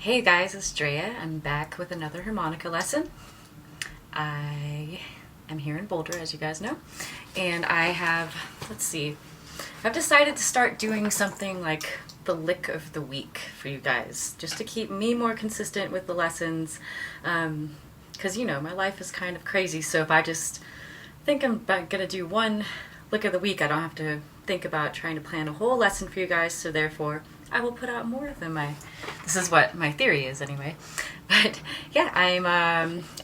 Hey guys, it's Drea. I'm back with another harmonica lesson. I am here in Boulder, as you guys know, and I've decided to start doing something like the lick of the week for you guys, just to keep me more consistent with the lessons, because my life is kind of crazy, so if I just think I'm gonna do one lick of the week, I don't have to think about trying to plan a whole lesson for you guys, so therefore I will put out more than this is what my theory is anyway. But yeah, I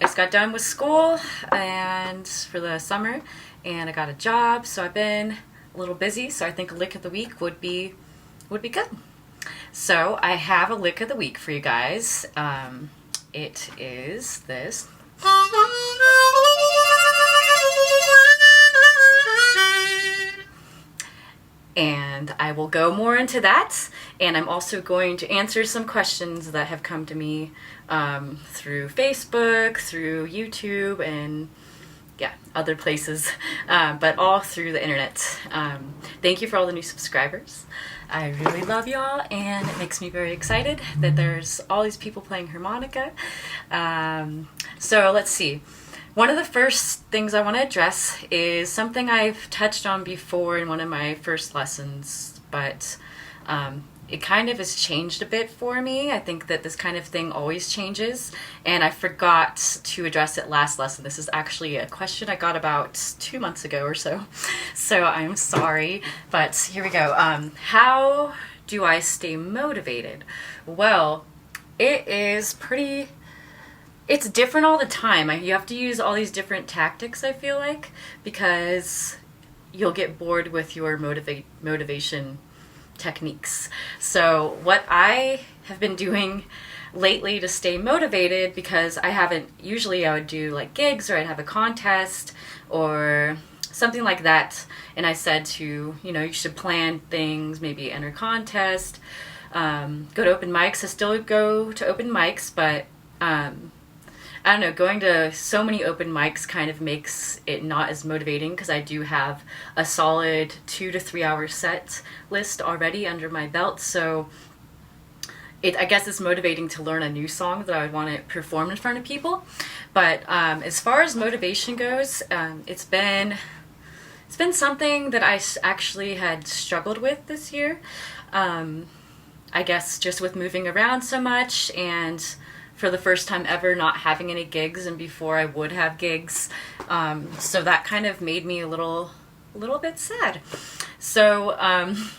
just got done with school and for the summer, and I got a job, so I've been a little busy, so I think a lick of the week would be good. So I have a lick of the week for you guys. It is this. And I will go more into that, and I'm also going to answer some questions that have come to me through Facebook, through YouTube, and other places, but all through the internet. Thank you for all the new subscribers. I really love y'all, and it makes me very excited that there's all these people playing harmonica. So let's see. One of the first things I want to address is something I've touched on before in one of my first lessons, but it kind of has changed a bit for me. I think that this kind of thing always changes, and I forgot to address it last lesson. This is actually a question I got about 2 months ago or so, so I'm sorry, but here we go. How do I stay motivated? Well, it's different all the time. You have to use all these different tactics, I feel like, because you'll get bored with your motivation techniques. So what I have been doing lately to stay motivated, because I would do like gigs, or I'd have a contest or something like that, and I said you should plan things, maybe enter contest, go to open mics. I still go to open mics, but I don't know, going to so many open mics kind of makes it not as motivating, because I do have a solid 2 to 3 hour set list already under my belt, so I guess it's motivating to learn a new song that I would want to perform in front of people. But as far as motivation goes, it's been something that I actually had struggled with this year. I guess just with moving around so much, and for the first time ever not having any gigs, and before I would have gigs. So that kind of made me a little bit sad. So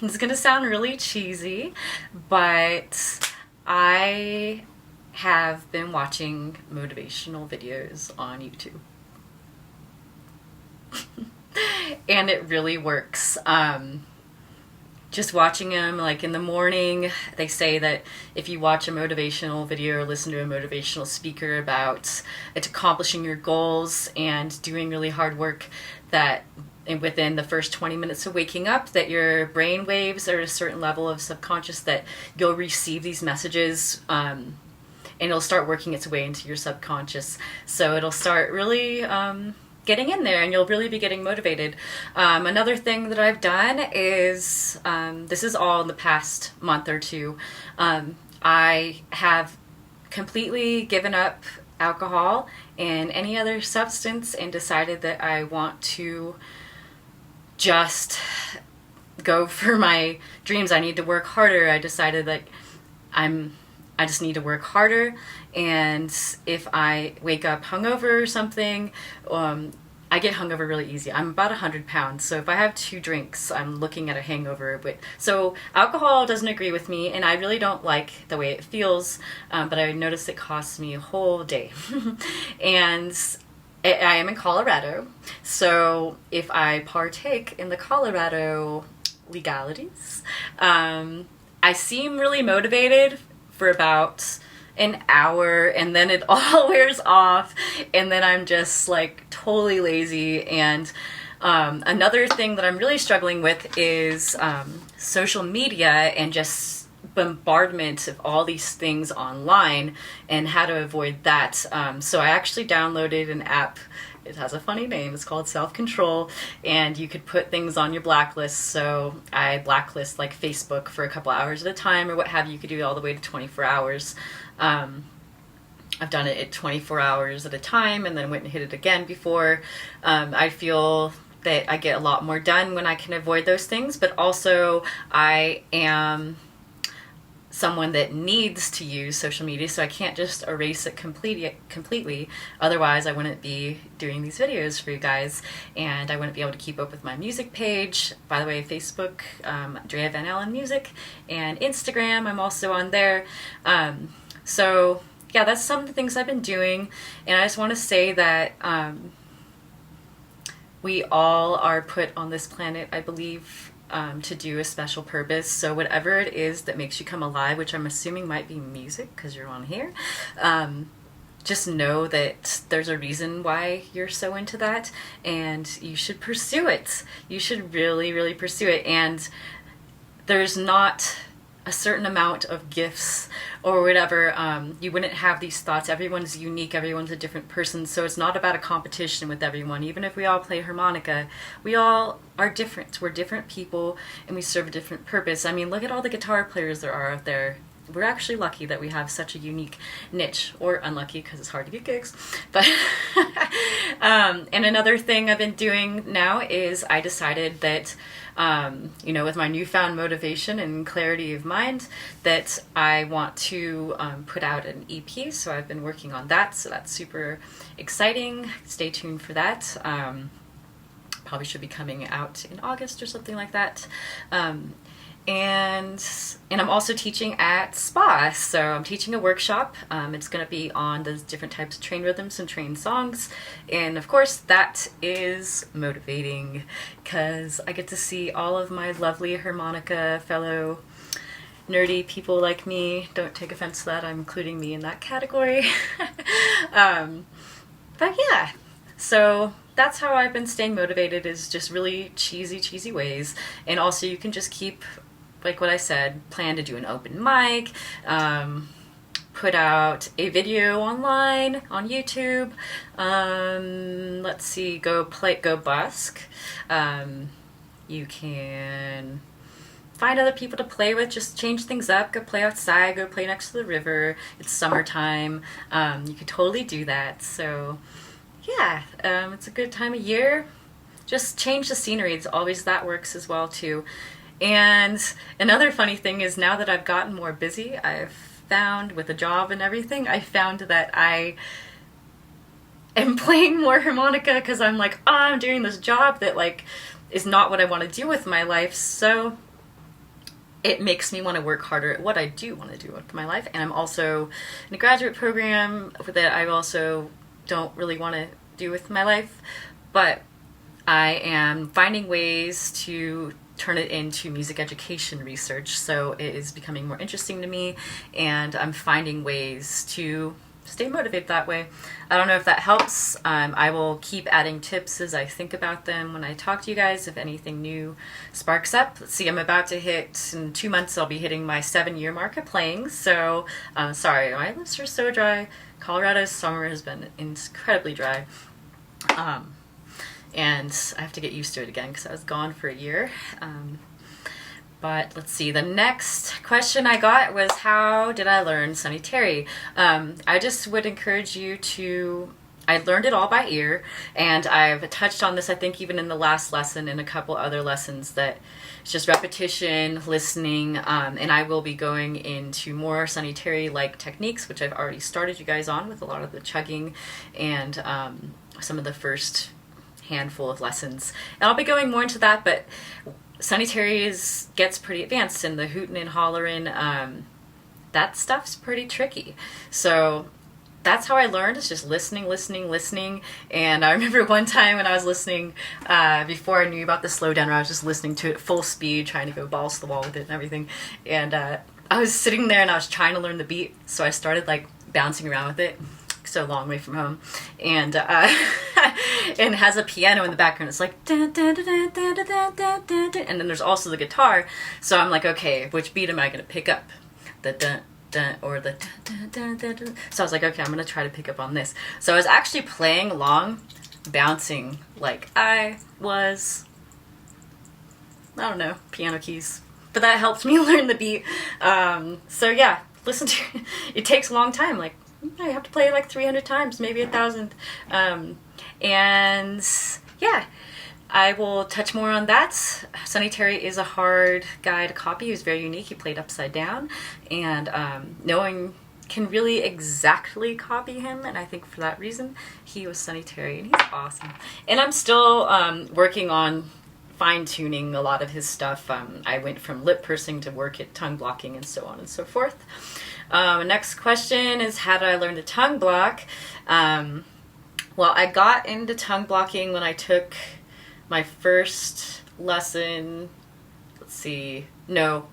it's going to sound really cheesy, but I have been watching motivational videos on YouTube. And it really works. Just watching them, like in the morning, they say that if you watch a motivational video or listen to a motivational speaker about accomplishing your goals and doing really hard work, that within the first 20 minutes of waking up, that your brain waves are at a certain level of subconscious, that you'll receive these messages, and it'll start working its way into your subconscious. So it'll start really getting in there, and you'll really be getting motivated. Another thing that I've done is, this is all in the past month or two, I have completely given up alcohol and any other substance, and decided that I want to just go for my dreams. I need to work harder. I decided that I just need to work harder, and if I wake up hungover or something, I get hungover really easy. I'm about 100 pounds, so if I have 2 drinks, I'm looking at a hangover. So alcohol doesn't agree with me, and I really don't like the way it feels, but I noticed it costs me a whole day. And I am in Colorado, so if I partake in the Colorado legalities, I seem really motivated for about an hour, and then it all wears off, and then I'm just like totally lazy. And another thing that I'm really struggling with is social media, and just bombardment of all these things online, and how to avoid that. So I actually downloaded an app It has a funny name. It's called Self-Control, and you could put things on your blacklist. So I blacklist like Facebook for a couple hours at a time or what have you. You could do it all the way to 24 hours. I've done it at 24 hours at a time and then went and hit it again before. I feel that I get a lot more done when I can avoid those things, but also I am someone that needs to use social media, so I can't just erase it completely. Otherwise, I wouldn't be doing these videos for you guys, and I wouldn't be able to keep up with my music page. By the way, Facebook, Drea Van Allen Music, and Instagram, I'm also on there. So yeah, that's some of the things I've been doing, and I just want to say that we all are put on this planet, I believe, to do a special purpose. So whatever it is that makes you come alive, which I'm assuming might be music because you're on here, just know that there's a reason why you're so into that, and you should pursue it. You should really, really pursue it. And there's not a certain amount of gifts or whatever. You wouldn't have these thoughts. Everyone's unique. Everyone's a different person. So it's not about a competition with everyone. Even if we all play harmonica, we all are different. We're different people and we serve a different purpose. I mean, look at all the guitar players there are out there. We're actually lucky that we have such a unique niche, or unlucky because it's hard to get gigs. But and another thing I've been doing now is I decided that with my newfound motivation and clarity of mind, that I want to put out an EP. So I've been working on that. So that's super exciting. Stay tuned for that. Probably should be coming out in August or something like that. And I'm also teaching at SPA, so I'm teaching a workshop. It's going to be on those different types of train rhythms and train songs, and of course that is motivating because I get to see all of my lovely harmonica fellow nerdy people like me. Don't take offense to that, I'm including me in that category. But yeah, so that's how I've been staying motivated, is just really cheesy ways. And also you can just keep, like what I said, plan to do an open mic, put out a video online on YouTube, let's see, go busk. You can find other people to play with, just change things up, go play outside, go play next to the river. It's summertime. You could totally do that. So yeah, it's a good time of year. Just change the scenery. It's always, that works as well too. And another funny thing is, now that I've gotten more busy, I've found, with a job and everything, I found that I am playing more harmonica because I'm like, oh, I'm doing this job that like is not what I want to do with my life. So it makes me want to work harder at what I do want to do with my life. And I'm also in a graduate program that I also don't really want to do with my life, but I am finding ways to turn it into music education research. So it is becoming more interesting to me, and I'm finding ways to stay motivated that way. I don't know if that helps. I will keep adding tips as I think about them when I talk to you guys, if anything new sparks up. Let's see, I'm about to hit, in 2 months I'll be hitting my 7-year mark of playing. So sorry, my lips are so dry. Colorado's summer has been incredibly dry. And I have to get used to it again because I was gone for a year. But let's see, the next question I got was, how did I learn Sonny Terry? I just would encourage you to, I learned it all by ear, and I've touched on this, I think, even in the last lesson and a couple other lessons, that it's just repetition, listening, and I will be going into more Sonny Terry-like techniques, which I've already started you guys on with a lot of the chugging and some of the first handful of lessons. And I'll be going more into that, but Sonny Terry gets pretty advanced, and the hootin' and hollerin', that stuff's pretty tricky. So that's how I learned, is just listening. And I remember one time when I was listening, before I knew about the slowdown, I was just listening to it full speed, trying to go balls to the wall with it and everything. And I was sitting there and I was trying to learn the beat, so I started like bouncing around with it. So long way from home, and and has a piano in the background. It's like dun, dun, dun, dun, dun, dun, dun, dun, dun. And then there's also the guitar. So I'm like, okay, which beat am I going to pick up? The dun dun or the dun dun dun dun dun. So I was like, okay, I'm going to try to pick up on this. So I was actually playing along bouncing like I was, I don't know, piano keys. But that helped me learn the beat. So yeah, listen to it. It takes a long time. Like, I have to play it like 300 times, maybe 1,000. And yeah, I will touch more on that. Sonny Terry is a hard guy to copy. He was very unique. He played upside down. And no one can really exactly copy him. And I think for that reason, he was Sonny Terry. And he's awesome. And I'm still working on fine-tuning a lot of his stuff. I went from lip pursing to work at tongue blocking and so on and so forth. Next question is, how did I learn to tongue block? Well, I got into tongue blocking when I took my first lesson. Let's see. No.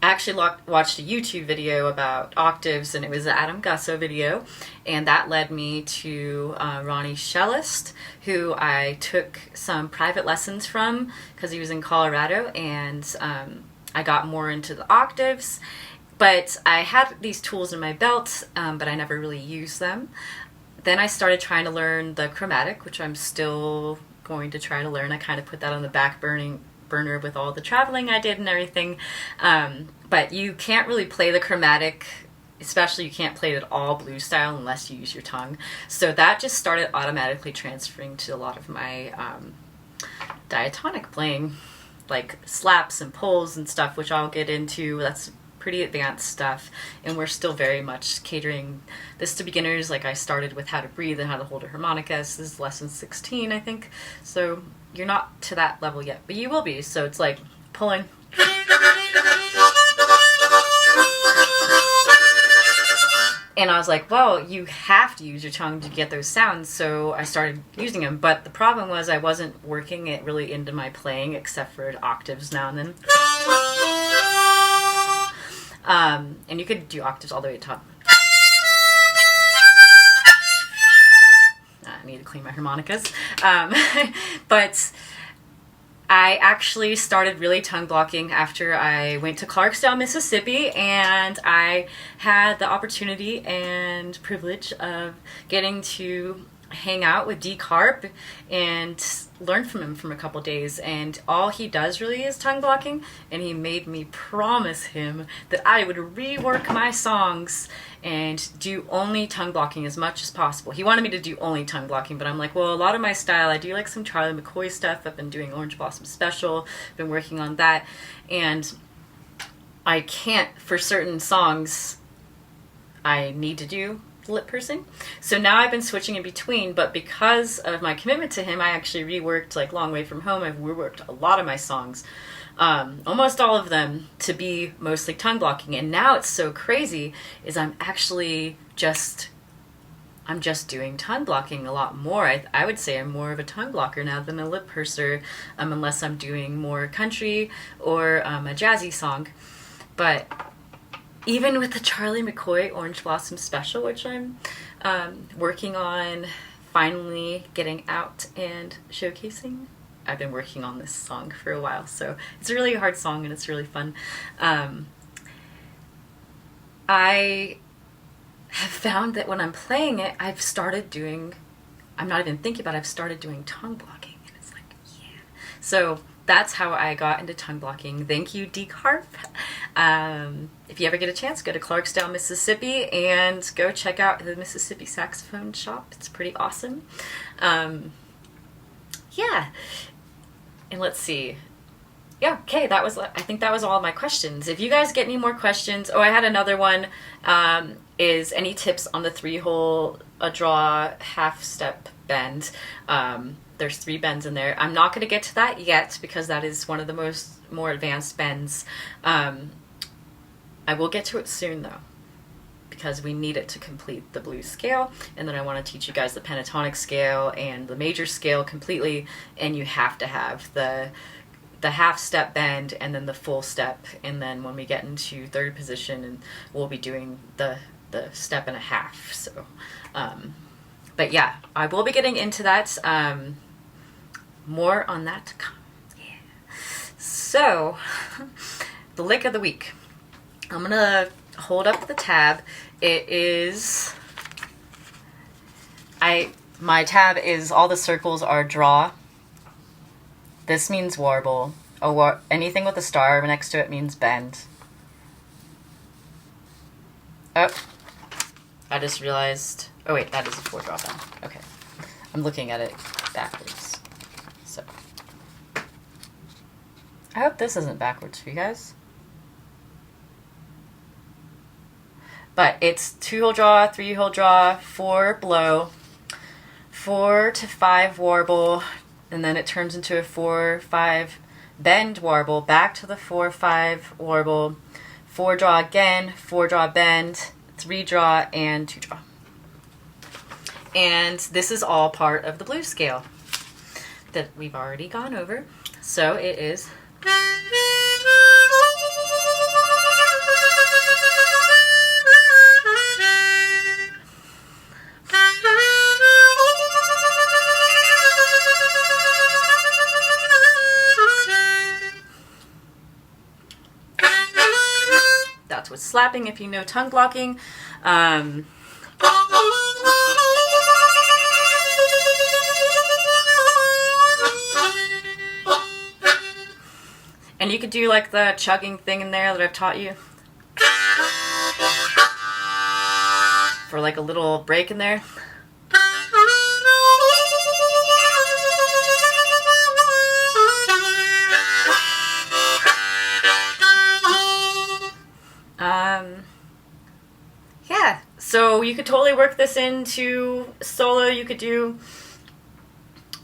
I actually watched a YouTube video about octaves, and it was an Adam Gusso video, and that led me to Ronnie Shellist, who I took some private lessons from because he was in Colorado, and I got more into the octaves. But I had these tools in my belt, but I never really used them. Then I started trying to learn the chromatic, which I'm still going to try to learn. I kind of put that on the back burner with all the traveling I did and everything. But you can't really play the chromatic, especially you can't play it at all blues style unless you use your tongue. So that just started automatically transferring to a lot of my diatonic playing, like slaps and pulls and stuff, which I'll get into. That's pretty advanced stuff, and we're still very much catering this to beginners. Like, I started with how to breathe and how to hold a harmonica. So this is lesson 16, I think. So you're not to that level yet, but you will be. So it's like pulling. And I was like, well, you have to use your tongue to get those sounds. So I started using them. But the problem was I wasn't working it really into my playing, except for octaves now and then. And you could do octaves all the way to top. I need to clean my harmonicas. But I actually started really tongue blocking after I went to Clarksdale, Mississippi, and I had the opportunity and privilege of getting to hang out with D. Carp and learn from him for a couple days. And all he does really is tongue blocking, and he made me promise him that I would rework my songs and do only tongue blocking as much as possible. He wanted me to do only tongue blocking, but I'm like, well, a lot of my style, I do like some Charlie McCoy stuff. I've been doing Orange Blossom Special, been working on that, and I can't, for certain songs, I need to do lip pursing. So now I've been switching in between, but because of my commitment to him, I actually reworked, like Long Way From Home. I've reworked a lot of my songs, almost all of them, to be mostly tongue blocking. And now it's so crazy is I'm just doing tongue blocking a lot more. I would say I'm more of a tongue blocker now than a lip purser, unless I'm doing more country or a jazzy song. But even with the Charlie McCoy Orange Blossom Special, which I'm working on finally getting out and showcasing, I've been working on this song for a while, so it's a really hard song and it's really fun. I have found that when I'm playing it, I'm not even thinking about it, I've started doing tongue blocking, and it's like, yeah. So that's how I got into tongue blocking. Thank you, D. Carp. If you ever get a chance, go to Clarksdale, Mississippi, and go check out the Mississippi Saxophone Shop. It's pretty awesome. Yeah. And let's see. Yeah, okay, I think that was all my questions. If you guys get any more questions, I had another one, is any tips on the 3-hole draw half-step bend. There's 3 bends in there. I'm not going to get to that yet because that is one of the more advanced bends. I will get to it soon though, because we need it to complete the blues scale, and then I want to teach you guys the pentatonic scale and the major scale completely, and you have to have the half step bend and then the full step, and then when we get into third position, and we'll be doing the step and a half. So but yeah, I will be getting into that. More on that to come. Yeah. So the lick of the week, I'm gonna hold up the tab. It is, I My tab is all the circles are draw. This means warble. Anything with a star next to it means bend. Oh, I just realized. Oh wait, that is a 4 draw bend. Okay, I'm looking at it backwards. So I hope this isn't backwards for you guys. But it's 2-hole draw, 3-hole draw, 4 blow, 4 to 5 warble, and then it turns into a 4-5 bend warble, back to the 4-5 warble, 4 draw again, 4 draw bend, 3 draw, and 2 draw. And this is all part of the blues scale that we've already gone over. So it is. That's what's slapping if you know tongue blocking. And you could do like the chugging thing in there that I've taught you. For like a little break in there. Yeah, so you could totally work this into solo. You could do,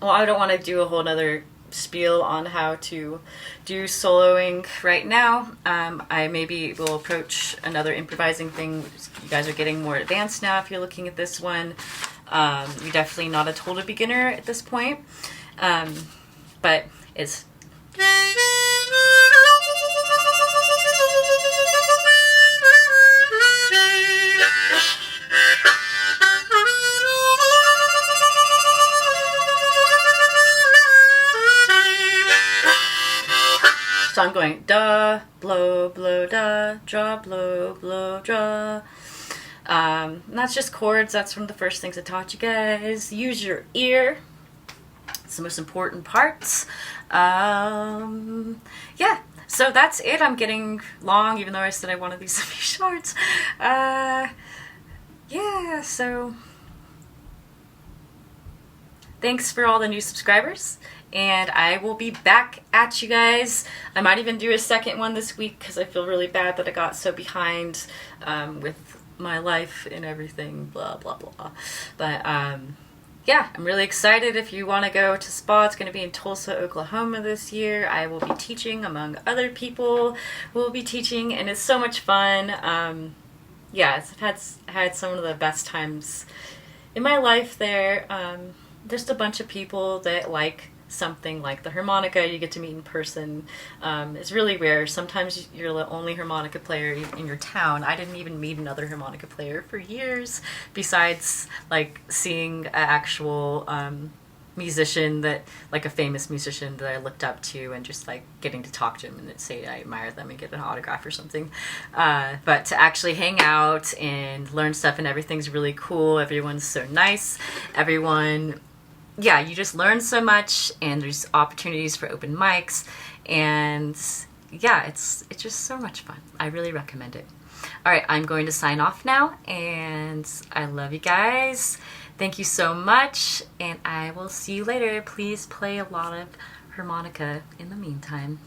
well, I don't want to do a whole nother spiel on how to do soloing right now. I maybe will approach another improvising thing. You guys are getting more advanced now if you're looking at this one. You're definitely not a total beginner at this point, but it's... So I'm going da, blow, blow, da, draw, blow, blow, draw. And that's just chords. That's one of the first things I taught you guys. Use your ear. It's the most important parts. Yeah, so that's it. I'm getting long, even though I said I wanted these to be short. Yeah, so thanks for all the new subscribers. And I will be back at you guys. I might even do a second one this week because I feel really bad that I got so behind with my life and everything, blah, blah, blah. But yeah, I'm really excited. If you want to go to SPA, it's going to be in Tulsa, Oklahoma this year. I will be teaching, among other people will be teaching, and it's so much fun. Yeah, I've had some of the best times in my life there. Just a bunch of people that like something like the harmonica you get to meet in person. It's really rare. Sometimes you're the only harmonica player in your town. I didn't even meet another harmonica player for years besides like seeing an actual musician, that like a famous musician that I looked up to, and just like getting to talk to him and say I admire them and get an autograph or something. But to actually hang out and learn stuff, and everything's really cool. Everyone's so nice. Everyone, yeah, you just learn so much, and there's opportunities for open mics, and yeah, it's just so much fun. I really recommend it. All right, I'm going to sign off now, and I love you guys. Thank you so much, and I will see you later. Please play a lot of harmonica in the meantime.